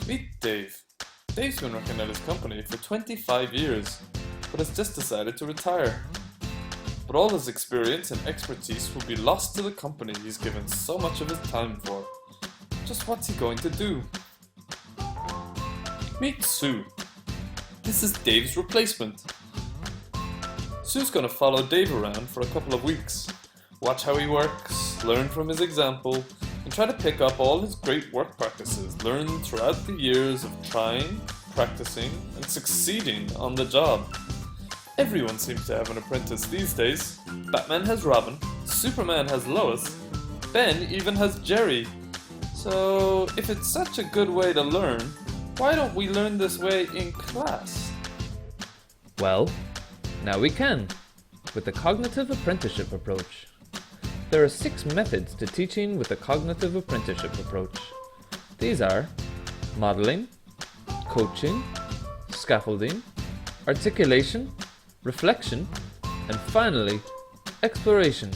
Meet Dave. Dave's been working at his company for 25 years, but has just decided to retire. But all his experience and expertise will be lost to the company he's given so much of his time for. Just what's he going to do? Meet Sue. This is Dave's replacement. Sue's going to follow Dave around for a couple of weeks, watch how he works, learn from his example, and try to pick up all his great work practices learned throughout the years of trying, practicing, and succeeding on the job. Everyone seems to have an apprentice these days. Batman has Robin, Superman has Lois, Ben even has Jerry. So, if it's such a good way to learn, why don't we learn this way in class? Well, now we can, with the cognitive apprenticeship approach. There are 6 methods to teaching with the cognitive apprenticeship approach. These are modeling, coaching, scaffolding, articulation, reflection, and finally, exploration.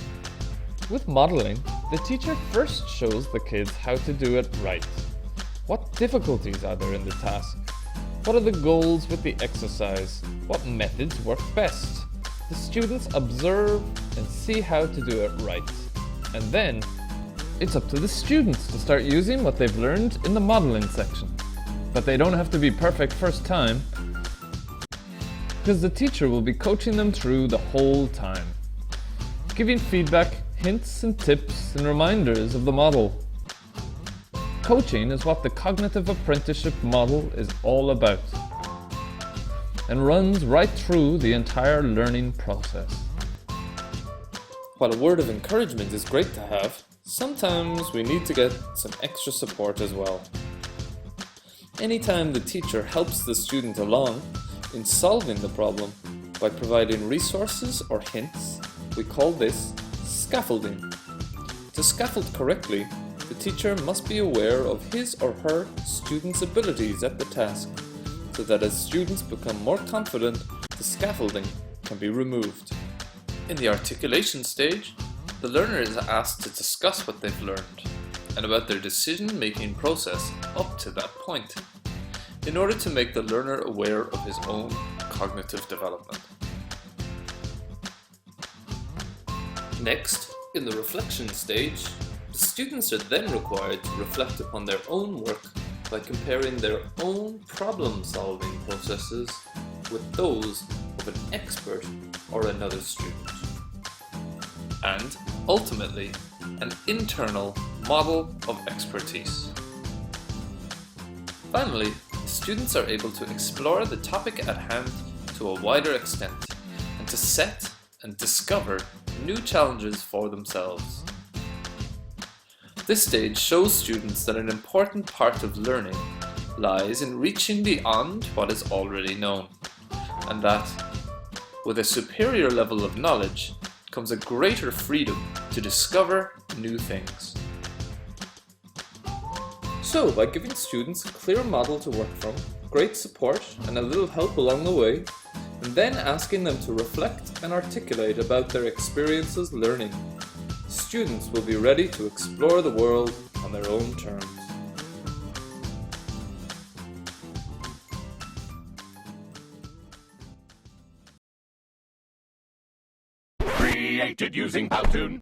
With modeling, the teacher first shows the kids how to do it right. What difficulties are there in the task? What are the goals with the exercise? What methods work best? The students observe and see how to do it right. And then, it's up to the students to start using what they've learned in the modeling section. But they don't have to be perfect first time, because the teacher will be coaching them through the whole time, giving feedback, hints and tips and reminders of the model. Coaching is what the cognitive apprenticeship model is all about, and runs right through the entire learning process. While a word of encouragement is great to have, sometimes we need to get some extra support as well. Anytime the teacher helps the student along in solving the problem by providing resources or hints, we call this scaffolding. To scaffold correctly, the teacher must be aware of his or her students' abilities at the task, so that as students become more confident, the scaffolding can be removed. In the articulation stage, the learner is asked to discuss what they've learned and about their decision-making process up to that point, in order to make the learner aware of his own cognitive development. Next, in the reflection stage, the students are then required to reflect upon their own work by comparing their own problem-solving processes with those of an expert or another student. And, ultimately, an internal model of expertise. Finally, students are able to explore the topic at hand to a wider extent and to set and discover new challenges for themselves. This stage shows students that an important part of learning lies in reaching beyond what is already known, and that, with a superior level of knowledge, comes a greater freedom to discover new things. So, by giving students a clear model to work from, great support and a little help along the way, and then asking them to reflect and articulate about their experiences learning, students will be ready to explore the world on their own terms. Created using powtoons.